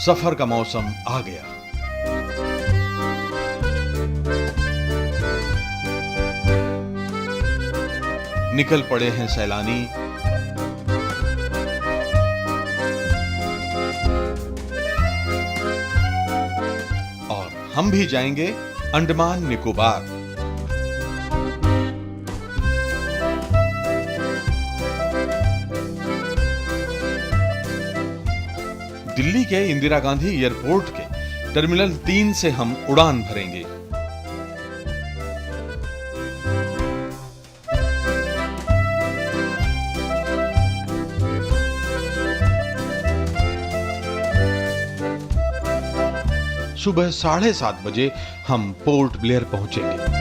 सफर का मौसम आ गया। निकल पड़े हैं सैलानी, और हम भी जाएंगे अंडमान निकोबार। दिल्ली के इंदिरा गांधी एयरपोर्ट के टर्मिनल 3 से हम उड़ान भरेंगे। सुबह 7:30 बजे हम पोर्ट ब्लेयर पहुंचेंगे।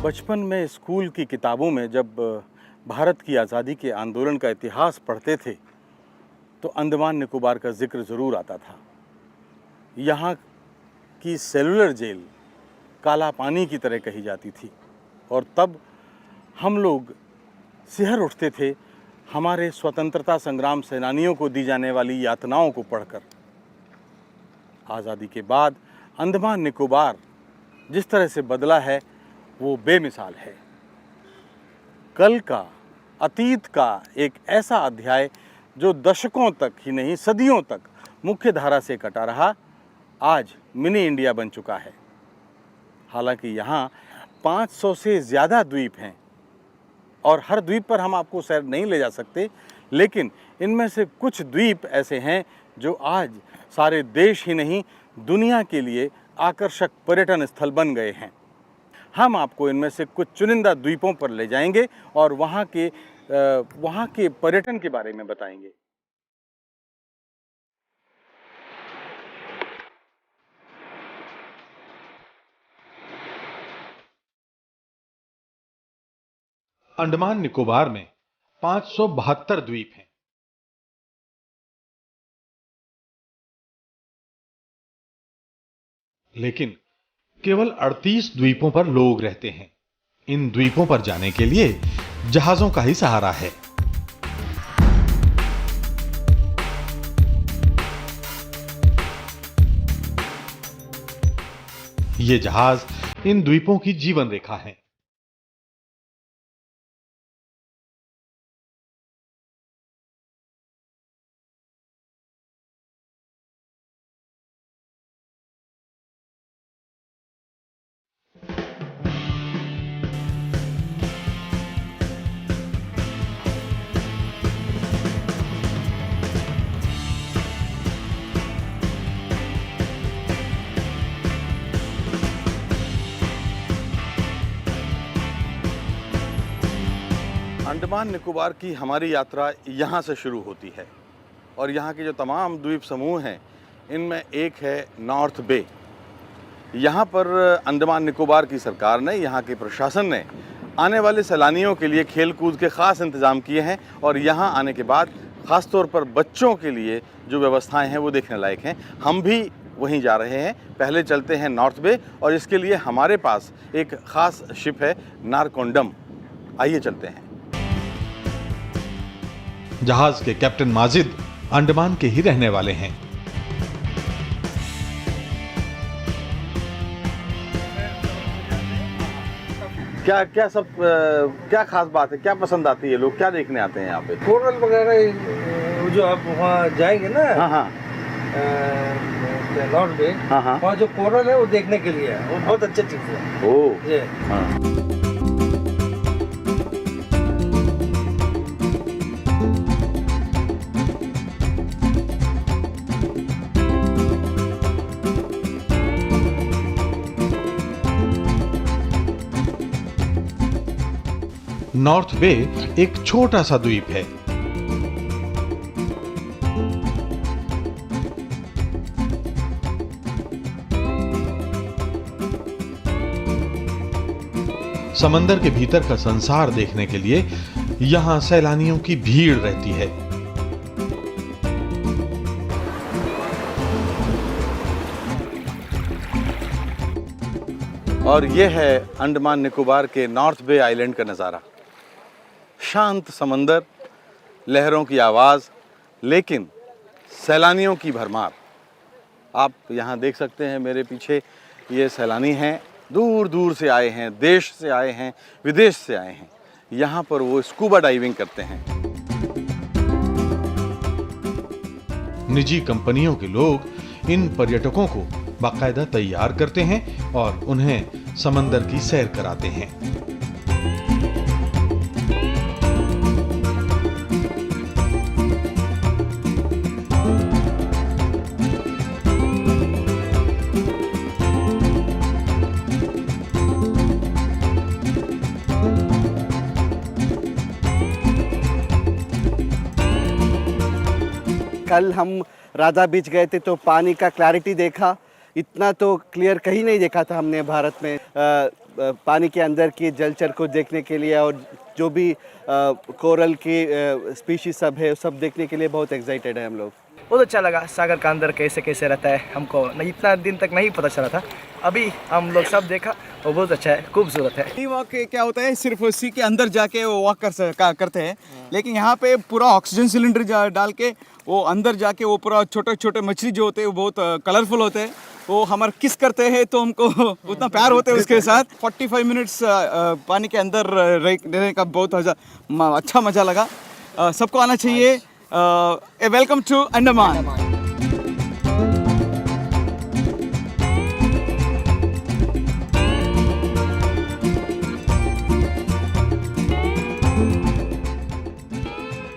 बचपन में स्कूल की किताबों में जब भारत की आज़ादी के आंदोलन का इतिहास पढ़ते थे तो अंडमान निकोबार का जिक्र ज़रूर आता था। यहाँ की सेलुलर जेल काला पानी की तरह कही जाती थी और तब हम लोग सिहर उठते थे हमारे स्वतंत्रता संग्राम सेनानियों को दी जाने वाली यातनाओं को पढ़कर। आज़ादी के बाद अंडमान निकोबार जिस तरह से बदला है वो बेमिसाल है। कल का, अतीत का एक ऐसा अध्याय जो दशकों तक ही नहीं सदियों तक मुख्य धारा से कटा रहा, आज मिनी इंडिया बन चुका है। हालांकि यहाँ 500 से ज़्यादा द्वीप हैं और हर द्वीप पर हम आपको सैर नहीं ले जा सकते, लेकिन इनमें से कुछ द्वीप ऐसे हैं जो आज सारे देश ही नहीं दुनिया के लिए आकर्षक पर्यटन स्थल बन गए हैं। हम आपको इनमें से कुछ चुनिंदा द्वीपों पर ले जाएंगे और वहाँ के पर्यटन के बारे में बताएंगे। अंडमान निकोबार में 572 द्वीप हैं। लेकिन केवल 38 द्वीपों पर लोग रहते हैं। इन द्वीपों पर जाने के लिए जहाजों का ही सहारा है। ये जहाज इन द्वीपों की जीवन रेखा है। अंडमान निकोबार की हमारी यात्रा यहाँ से शुरू होती है और यहाँ के जो तमाम द्वीप समूह हैं इनमें एक है नॉर्थ बे। यहाँ पर अंडमान निकोबार की सरकार ने, यहाँ के प्रशासन ने आने वाले सैलानियों के लिए खेल कूद के ख़ास इंतज़ाम किए हैं और यहाँ आने के बाद ख़ास तौर पर बच्चों के लिए जो व्यवस्थाएं हैं वो देखने लायक हैं। हम भी वहीं जा रहे हैं। पहले चलते हैं नॉर्थ बे और इसके लिए हमारे पास एक ख़ास शिप है नारकोंडम। आइए चलते हैं। जहाज के कैप्टन माजिद अंडमान के ही रहने वाले हैं। क्या खास बात है, क्या पसंद आती है, लोग क्या देखने आते हैं यहाँ पे? कोरल वगैरह जो आप वहाँ जाएंगे ना, हाँ नॉर्थ बे, हाँ वहाँ जो कोरल है वो देखने के लिए है, वो बहुत अच्छी चीज़ है। ओह ये हाँ। नॉर्थ बे एक छोटा सा द्वीप है। समंदर के भीतर का संसार देखने के लिए यहां सैलानियों की भीड़ रहती है। और ये है अंडमान निकोबार के नॉर्थ बे आइलैंड का नज़ारा। शांत समंदर, लहरों की आवाज़, लेकिन सैलानियों की भरमार। आप यहाँ देख सकते हैं मेरे पीछे, ये सैलानी हैं, दूर दूर से आए हैं, देश से आए हैं, विदेश से आए हैं। यहाँ पर वो स्कूबा डाइविंग करते हैं। निजी कंपनियों के लोग इन पर्यटकों को बाकायदा तैयार करते हैं और उन्हें समंदर की सैर कराते हैं। कल हम राधा बीच गए थे तो पानी का क्लैरिटी देखा, इतना तो क्लियर कहीं नहीं देखा था हमने भारत में। पानी के अंदर की जलचर को देखने के लिए और जो भी कोरल की स्पीशीज सब है सब देखने के लिए बहुत एक्साइटेड है हम लोग। बहुत अच्छा लगा सागर का अंदर कैसे कैसे रहता है, हमको नहीं इतना दिन तक नहीं पता चला था, अभी हम लोग सब देखा और बहुत अच्छा है, खूबसूरत है। सी वॉक क्या होता है, सिर्फ सी के अंदर जाके वो वॉक करते हैं, लेकिन यहाँ पे पूरा ऑक्सीजन सिलेंडर डाल के वो अंदर जाके वो पूरा छोटे छोटे मछली जो होते हैं वो बहुत कलरफुल होते हैं, वो हमारे किस करते हैं तो हमको उतना प्यार होता है उसके साथ। 45 मिनट्स पानी के अंदर रहने का बहुत अच्छा मज़ा लगा। सबको आना चाहिए। Welcome to Andaman.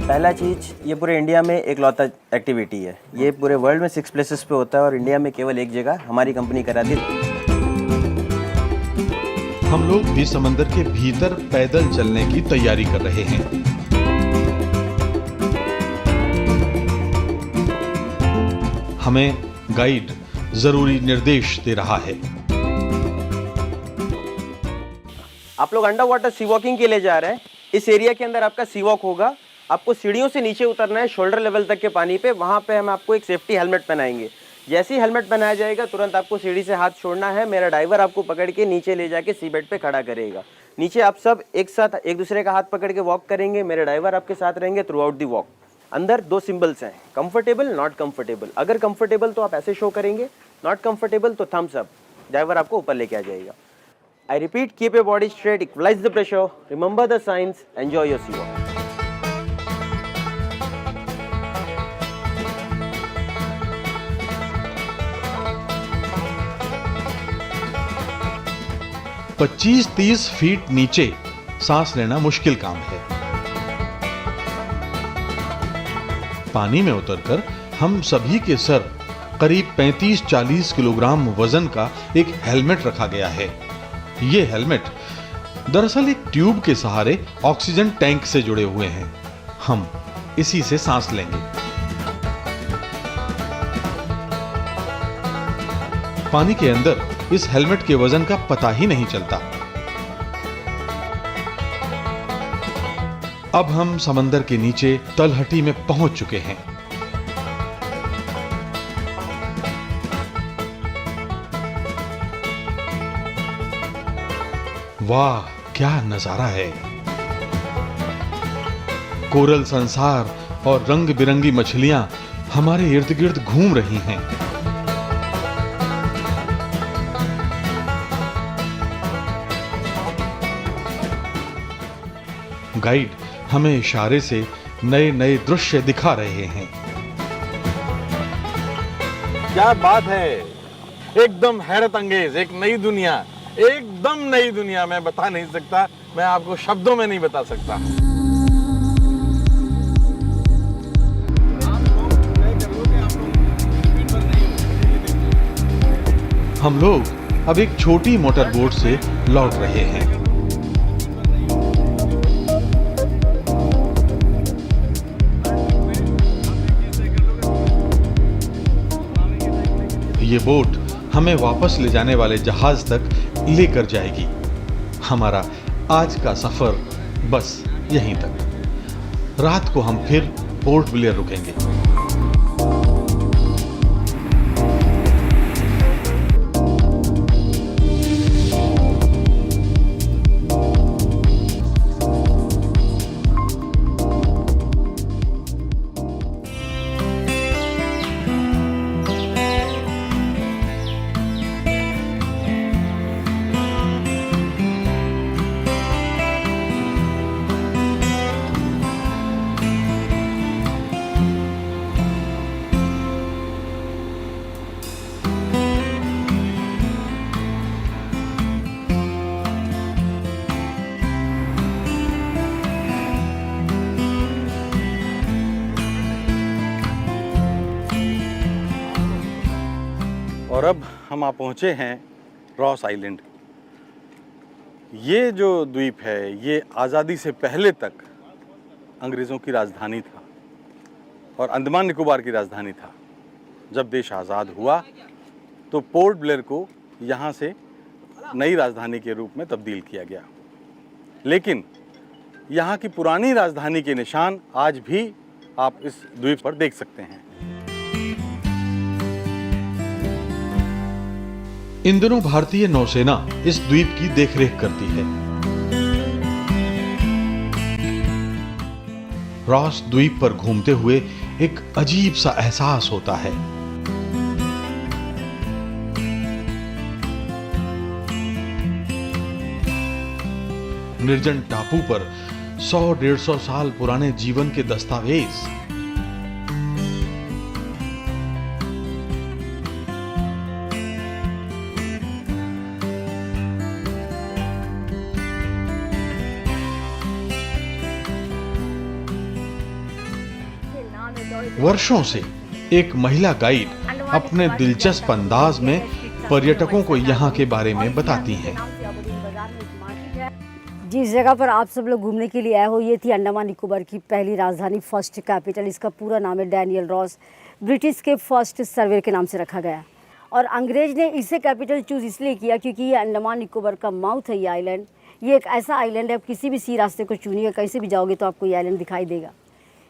पहला चीज़, ये पूरे इंडिया में एक लौता एक्टिविटी है। ये पूरे वर्ल्ड में 6 प्लेसेस पे होता है और इंडिया में केवल एक जगह हमारी कंपनी कराती है। हम लोग भी समंदर के भीतर पैदल चलने की तैयारी कर रहे हैं। हमें गाइड जरूरी निर्देश दे रहा है। आप लोग अंडर वाटर सी वॉकिंग के लिए जा रहे हैं। इस एरिया के अंदर आपका सी वॉक होगा। आपको सीढ़ियों से नीचे उतरना है शोल्डर लेवल तक के पानी पे। वहाँ पे हम आपको एक सेफ्टी हेलमेट पहनाएंगे। जैसे ही हेलमेट पहनाया जाएगा तुरंत आपको सीढ़ी से हाथ छोड़ना है। मेरा ड्राइवर आपको पकड़ के नीचे ले जाके सी बेड पे खड़ा करेगा। नीचे आप सब एक साथ एक दूसरे का हाथ पकड़ के वॉक करेंगे। मेरे ड्राइवर आपके साथ रहेंगे थ्रू आउट दी वॉक। अंदर 2 सिंबल्स हैं, कंफर्टेबल, नॉट कंफर्टेबल। अगर कंफर्टेबल तो आप ऐसे शो करेंगे, नॉट कंफर्टेबल तो थम्स अप। ड्राइवर आपको ऊपर लेके आ जाएगा। I repeat, keep your body straight, equalize the pressure, remember the science, enjoy your sea walk. पच्चीस 30 फीट नीचे सांस लेना मुश्किल काम है। पानी में उतरकर हम सभी के सर करीब 35-40 किलोग्राम वजन का एक हेलमेट रखा गया है। यह हेलमेट दरअसल एक ट्यूब के सहारे ऑक्सीजन टैंक से जुड़े हुए हैं। हम इसी से सांस लेंगे। पानी के अंदर इस हेलमेट के वजन का पता ही नहीं चलता। अब हम समंदर के नीचे तलहटी में पहुंच चुके हैं। वाह, क्या नजारा है। कोरल संसार और रंग बिरंगी मछलियां हमारे इर्द गिर्द घूम रही हैं। गाइड हमें इशारे से नए नए दृश्य दिखा रहे हैं। क्या बात है, एकदम हैरत अंगेज, एक नई दुनिया, एकदम नई दुनिया। मैं बता नहीं सकता, मैं आपको शब्दों में नहीं बता सकता। हम लोग अब एक छोटी मोटर बोट से लौट रहे हैं। ये बोट हमें वापस ले जाने वाले जहाज तक लेकर जाएगी। हमारा आज का सफर बस यहीं तक। रात को हम फिर पोर्ट ब्लेयर रुकेंगे। और अब हम आ पहुँचे हैं रॉस आइलैंड। ये जो द्वीप है ये आज़ादी से पहले तक अंग्रेज़ों की राजधानी था और अंडमान निकोबार की राजधानी था। जब देश आज़ाद हुआ तो पोर्ट ब्लेयर को यहाँ से नई राजधानी के रूप में तब्दील किया गया, लेकिन यहाँ की पुरानी राजधानी के निशान आज भी आप इस द्वीप पर देख सकते हैं। इन दिनों भारतीय नौसेना इस द्वीप की देखरेख करती है। रॉस द्वीप पर घूमते हुए एक अजीब सा एहसास होता है। निर्जन टापू पर 100-150 साल पुराने जीवन के दस्तावेज, वर्षों से एक महिला गाइड अपने दिलचस्प अंदाज में पर्यटकों को यहाँ के बारे में बताती हैं। जिस जगह पर आप सब लोग घूमने के लिए आए हो, ये थी अंडमान निकोबार की पहली राजधानी, फर्स्ट कैपिटल। इसका पूरा नाम है डैनियल रॉस। ब्रिटिश के फर्स्ट सर्वे के नाम से रखा गया और अंग्रेज ने इसे कैपिटल चूज़ इसलिए किया क्योंकि ये अंडमान निकोबार का माउथ है। ये आइलैंड, ये एक ऐसा आइलैंड है, आप किसी भी सी रास्ते को चुनिएगा, कहीं से भी जाओगे तो आपको ये आइलैंड दिखाई देगा।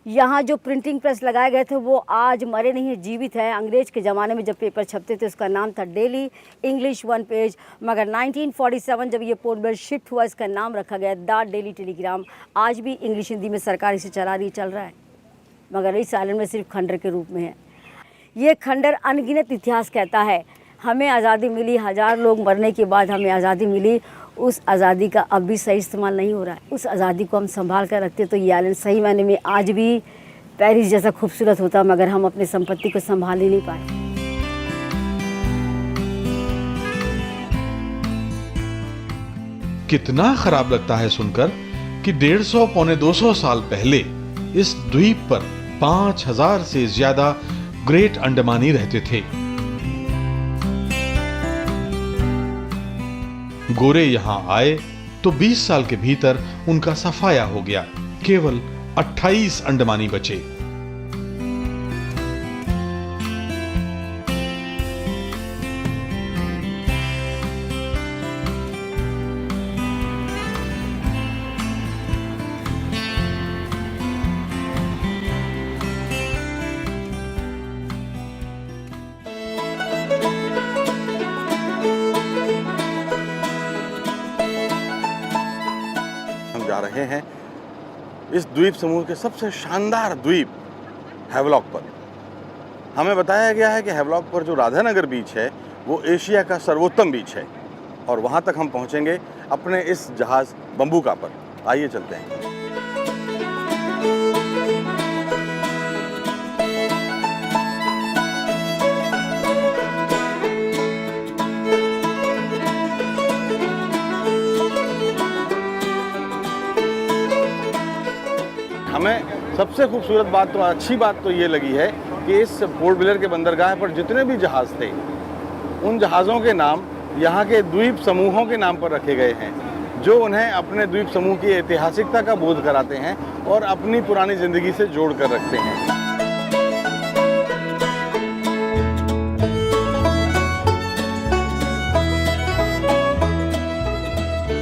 यहाँ जो प्रिंटिंग प्रेस लगाए गए थे वो आज मरे नहीं हैं, जीवित है। अंग्रेज के ज़माने में जब पेपर छपते थे उसका नाम था डेली इंग्लिश 1 पेज, मगर 1947 जब ये पोर्ट ब्लेयर शिफ्ट हुआ इसका नाम रखा गया द डेली टेलीग्राम। आज भी इंग्लिश हिंदी में सरकार इसे चला रही, चल रहा है, मगर इस आइलैंड में सिर्फ खंडर के रूप में है। ये खंडर अनगिनत इतिहास कहता है। हमें आज़ादी मिली, 1000 लोग मरने के बाद हमें आज़ादी मिली। उस आज़ादी का अब भी सही इस्तेमाल नहीं हो रहा है। उस आज़ादी को हम संभाल कर रखते तो ये आइलैंड सही मायने में आज भी पेरिस जैसा खूबसूरत होता, मगर हम अपनी संपत्ति को संभाल ही नहीं पाए। कितना खराब लगता है सुनकर कि 150-200 साल पहले इस द्वीप पर 5000 से ज्यादा ग्रेट अंडमानी रहते थे। गोरे यहां आए तो 20 साल के भीतर उनका सफाया हो गया, केवल 28 अंडमानी बचे। जा रहे हैं इस द्वीप समूह के सबसे शानदार द्वीप हैवलॉक पर। हमें बताया गया है कि हैवलॉक पर जो राधानगर बीच है वो एशिया का सर्वोत्तम बीच है और वहां तक हम पहुंचेंगे अपने इस जहाज बम्बूका पर। आइए चलते हैं। हमें सबसे खूबसूरत बात तो, अच्छी बात तो ये लगी है कि इस पोर्ट ब्लेयर के बंदरगाह पर जितने भी जहाज़ थे उन जहाज़ों के नाम यहाँ के द्वीप समूहों के नाम पर रखे गए हैं, जो उन्हें अपने द्वीप समूह की ऐतिहासिकता का बोध कराते हैं और अपनी पुरानी ज़िंदगी से जोड़ कर रखते हैं।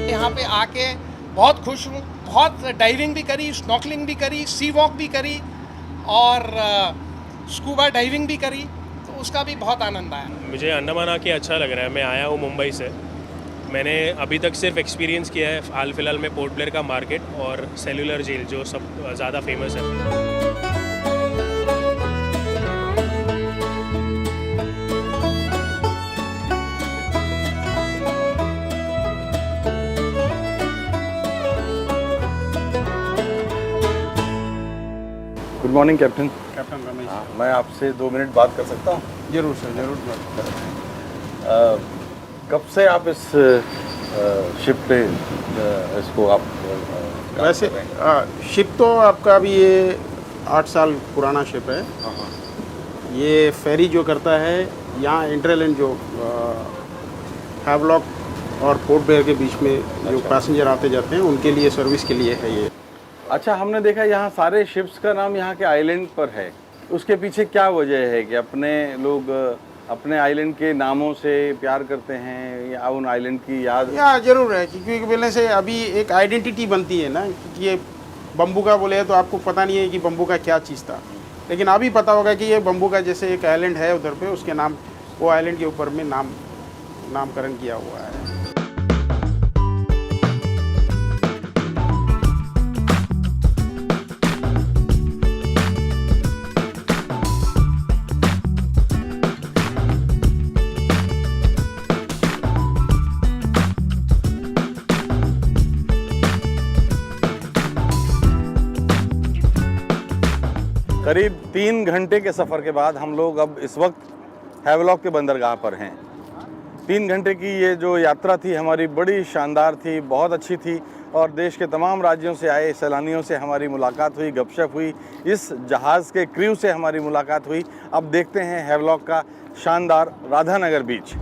यहाँ पे आके बहुत खुश हूँ। बहुत डाइविंग भी करी, स्नॉर्कलिंग भी करी, सी वॉक भी करी और स्कूबा डाइविंग भी करी, तो उसका भी बहुत आनंद आया। मुझे अंडमान आके अच्छा लग रहा है। मैं आया हूँ मुंबई से। मैंने अभी तक सिर्फ एक्सपीरियंस किया है हाल फिलहाल में पोर्ट ब्लेयर का मार्केट और सेलुलर जेल, जो सब ज़्यादा फेमस है। Good morning captain. Captain Ramesh. मैं आपसे 2 मिनट बात कर सकता हूँ? जरूर सर, जरूर। कब से आप इस शिप पे इसको आप वैसे शिप तो आपका अभी ये 8 साल पुराना शिप है। ये फेरी जो करता है यहाँ इंटरलैंड जो हैवलॉक और पोर्ट ब्लेयर के बीच में जो पैसेंजर आते जाते हैं उनके लिए सर्विस के लिए है ये। अच्छा, हमने देखा यहाँ सारे शिप्स का नाम यहाँ के आइलैंड पर है, उसके पीछे क्या वजह है कि अपने लोग अपने आइलैंड के नामों से प्यार करते हैं या उन आइलैंड की याद? या जरूर है, क्योंकि पहले से अभी एक आइडेंटिटी बनती है ना, क्योंकि ये बम्बू का बोले तो आपको पता नहीं है कि बम्बू का क्या चीज़ था, लेकिन अभी पता होगा कि ये बम्बू का जैसे एक आइलैंड है उधर पे, उसके नाम वो आइलैंड के ऊपर में नामकरण किया हुआ है। करीब 3 घंटे के सफ़र के बाद हम लोग अब इस वक्त हैवलॉक के बंदरगाह पर हैं। 3 घंटे की ये जो यात्रा थी हमारी बड़ी शानदार थी, बहुत अच्छी थी और देश के तमाम राज्यों से आए सैलानियों से हमारी मुलाकात हुई, गपशप हुई, इस जहाज़ के क्रू से हमारी मुलाकात हुई। अब देखते हैं हैवलॉक का शानदार राधानगर बीच।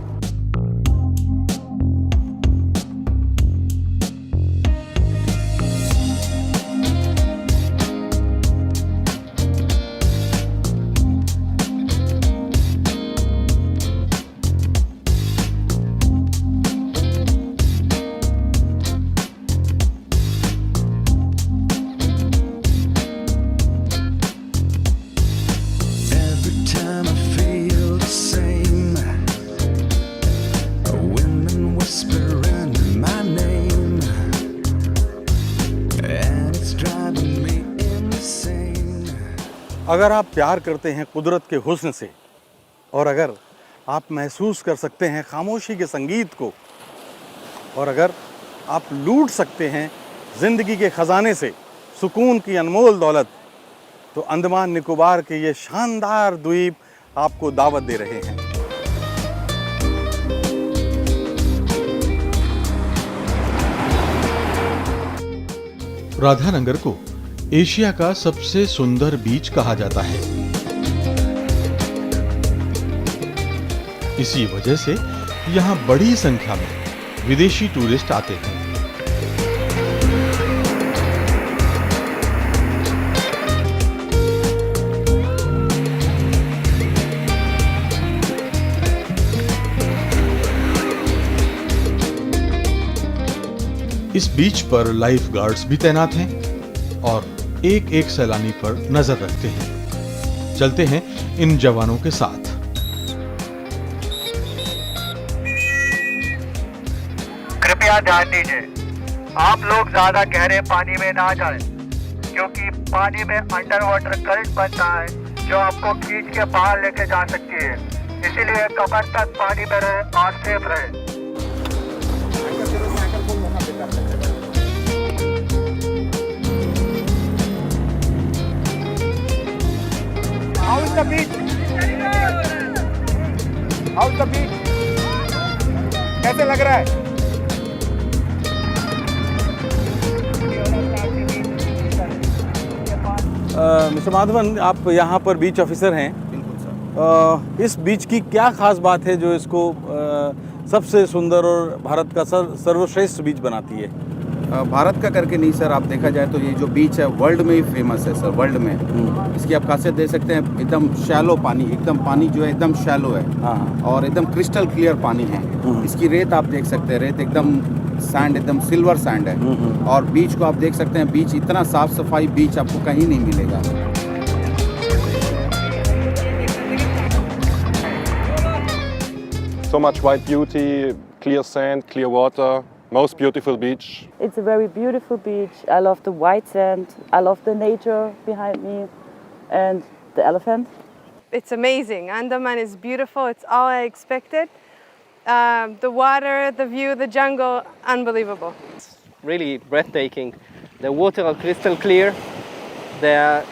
अगर आप प्यार करते हैं कुदरत के हुस्न से और अगर आप महसूस कर सकते हैं खामोशी के संगीत को और अगर आप लूट सकते हैं ज़िंदगी के ख़जाने से सुकून की अनमोल दौलत, तो अंडमान निकोबार के ये शानदार द्वीप आपको दावत दे रहे हैं। राधानगर को एशिया का सबसे सुंदर बीच कहा जाता है। इसी वजह से यहां बड़ी संख्या में विदेशी टूरिस्ट आते हैं। इस बीच पर लाइफ गार्ड्स भी तैनात हैं और एक एक सैलानी पर नजर रखते हैं। चलते हैं इन जवानों के साथ। कृपया ध्यान दीजिए, आप लोग ज्यादा गहरे पानी में ना जाएं, क्योंकि पानी में अंडर वाटर करंट बनता है जो आपको खींच के बाहर लेके जा सकती है। इसीलिए कमर तक पानी में रहे और सेफ रहे। How's the beach? How's the beach? कैसे लग रहा है? मिस्टर माधवन, आप यहाँ पर बीच ऑफिसर हैं। बिल्कुल सर। इस बीच की क्या खास बात है जो इसको सबसे सुंदर और भारत का सर्वश्रेष्ठ बीच बनाती है? भारत का करके नहीं सर, आप देखा जाए तो ये जो बीच है वर्ल्ड में ही फेमस है सर, वर्ल्ड में। इसकी आप खासियत दे सकते हैं, एकदम शैलो पानी, एकदम पानी जो है एकदम शैलो है और एकदम क्रिस्टल क्लियर पानी है। इसकी रेत आप देख सकते हैं, रेत एकदम सैंड, एकदम सिल्वर सैंड है। और बीच को आप देख सकते हैं, बीच इतना साफ सफाई बीच आपको कहीं नहीं मिलेगा। So much white beauty, clear sand, clear water. Most beautiful beach. It's a very beautiful beach. I love the white sand. I love the nature behind me and the elephant. It's amazing. Andaman is beautiful. It's all I expected. The water, the view, the jungle, unbelievable. It's really breathtaking. The water are crystal clear. The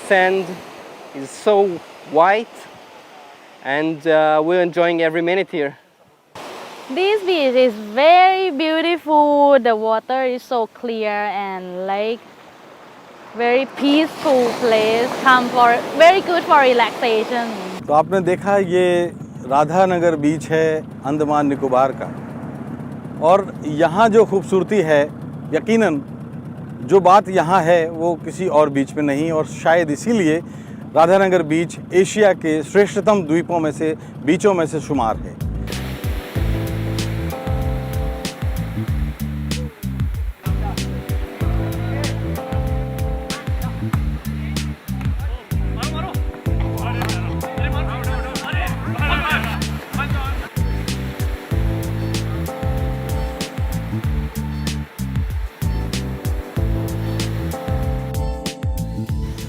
sand is so white and we're enjoying every minute here. This beach is very beautiful. The water is so clear and like very peaceful place. Very good for relaxation. तो आपने देखा ये राधानगर बीच है अंडमान निकोबार का, और यहाँ जो खूबसूरती है, यकीनन जो बात यहाँ है वो किसी और बीच में नहीं, और शायद इसीलिए राधानगर बीच एशिया के श्रेष्ठतम द्वीपों में से, बीचों में से शुमार है।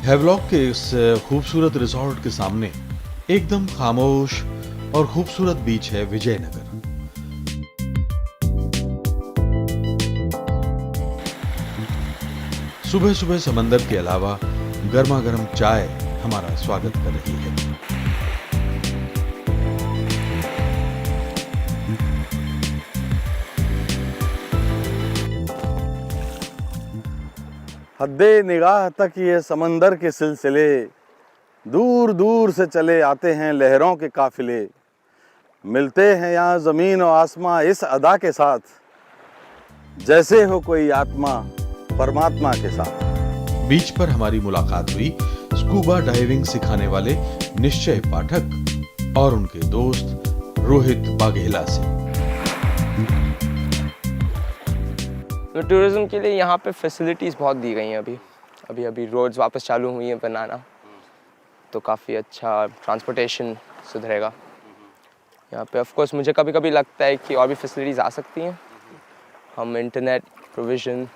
हैवलॉक के इस खूबसूरत रिसोर्ट के सामने एकदम खामोश और खूबसूरत बीच है विजयनगर। सुबह सुबह समंदर के अलावा गर्मा गर्म चाय हमारा स्वागत कर रही है। हद्दे निगाह तक ये समंदर के सिलसिले, दूर दूर से चले आते हैं लहरों के काफिले, मिलते हैं यहाँ ज़मीन और आसमां इस अदा के साथ, जैसे हो कोई आत्मा परमात्मा के साथ। बीच पर हमारी मुलाकात हुई स्कूबा डाइविंग सिखाने वाले निश्चय पाठक और उनके दोस्त रोहित बाघेला से। तो टूरिज़्म के लिए यहाँ पे फैसिलिटीज़ बहुत दी गई हैं। अभी रोड्स वापस चालू हुई हैं बनाना, तो काफ़ी अच्छा ट्रांसपोर्टेशन सुधरेगा यहाँ पे। ऑफ कोर्स मुझे कभी कभी लगता है कि और भी फैसिलिटीज़ आ सकती हैं। हम इंटरनेट प्रोविज़न,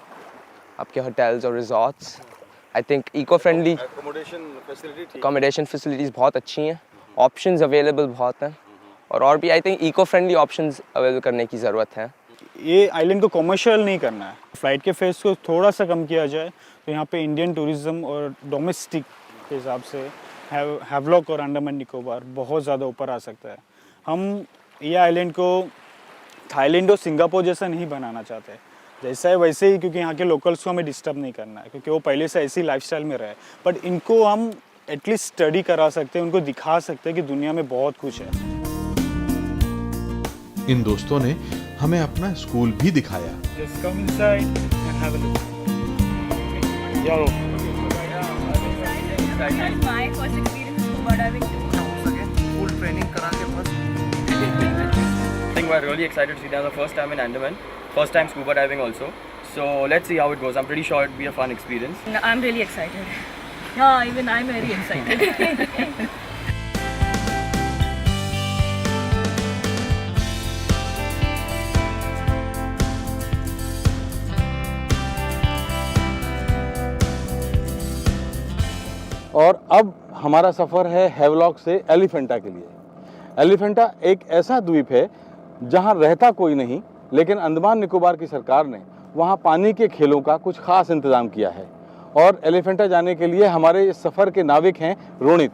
आपके होटल्स और resorts, I think eco friendly accommodation facilities बहुत अच्छी हैं, ऑप्शंस अवेलेबल बहुत हैं, और भी I think eco friendly options available करने की ज़रूरत है। ये आइलैंड को कमर्शियल नहीं करना है, फ्लाइट के फेस को थोड़ा सा कम किया जाए तो यहाँ पे इंडियन टूरिज़्म और डोमेस्टिक के हिसाब से हैवलॉक और अंडमान निकोबार बहुत ज़्यादा ऊपर आ सकता है। हम ये आइलैंड को थाईलैंड और सिंगापुर जैसा नहीं बनाना चाहते, जैसा है वैसे ही, क्योंकि यहाँ के लोकल्स को हमें डिस्टर्ब नहीं करना है, क्योंकि वो पहले से ऐसी लाइफस्टाइल में रहे। बट इनको हम एटलीस्ट स्टडी करा सकते हैं, उनको दिखा सकते हैं कि दुनिया में बहुत कुछ है। इन दोस्तों ने हमें अपना स्कूल भी दिखाया। Just come inside and have a look. Yo. That's my first experience in scuba diving too. Full training करा के बस। I think we're really excited to see that the first time in Andaman, first time scuba diving also. So let's see how it goes. I'm pretty sure it'll be a fun experience. No, I'm really excited. Yeah, even I'm very excited. और अब हमारा सफ़र है Havelock से एलिफेंटा के लिए। एलिफेंटा एक ऐसा द्वीप है जहां रहता कोई नहीं, लेकिन अंडमान निकोबार की सरकार ने वहां पानी के खेलों का कुछ खास इंतज़ाम किया है। और एलिफेंटा जाने के लिए हमारे इस सफ़र के नाविक हैं रोनित।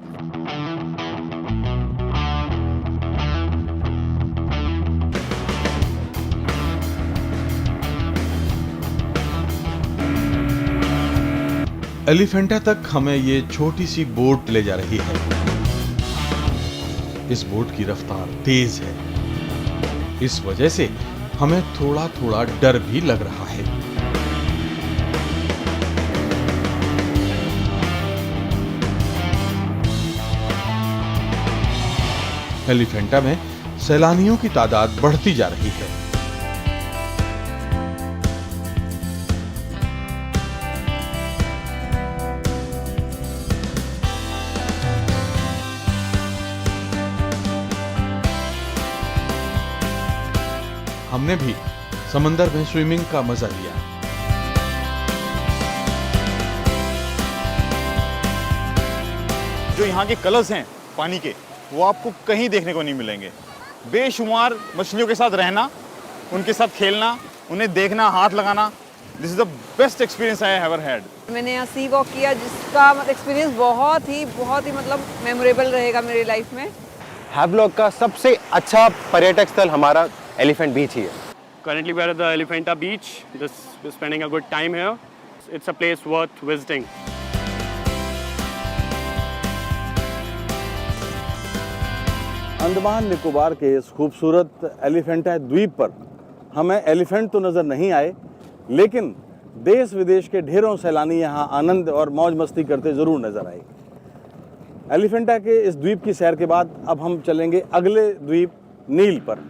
एलिफेंटा तक हमें ये छोटी सी बोट ले जा रही है। इस बोट की रफ्तार तेज है, इस वजह से हमें थोड़ा थोड़ा डर भी लग रहा है। एलिफेंटा में सैलानियों की तादाद बढ़ती जा रही है। हमने भी समंदर में स्विमिंग का मजा लिया। जो यहाँ के कलर्स हैं पानी के, वो आपको कहीं देखने को नहीं मिलेंगे। बेशुमार मछलियों के साथ रहना, उनके साथ खेलना, उन्हें देखना, हाथ लगाना, this is the best experience I have ever had. मैंने यहाँ सी वॉक किया, जिसका एक्सपीरियंस बहुत ही मतलब मेमोरेबल रहेगा मेरी लाइफ में। हैवलॉक का सबसे अच्छा पर्यटक स्थल हमारा एलिफेंट बीच ही है। Currently we are at the Elephanta beach. We're spending a good time here. It's a place worth visiting. Andaman Nicobar के इस खूबसूरत एलिफेंटा द्वीप पर हमें एलिफेंट तो नज़र नहीं आए, लेकिन देश विदेश के ढेरों सैलानी यहाँ आनंद और मौज मस्ती करते ज़रूर नज़र आए। एलिफेंटा के इस द्वीप की सैर के बाद अब हम चलेंगे अगले द्वीप नील पर।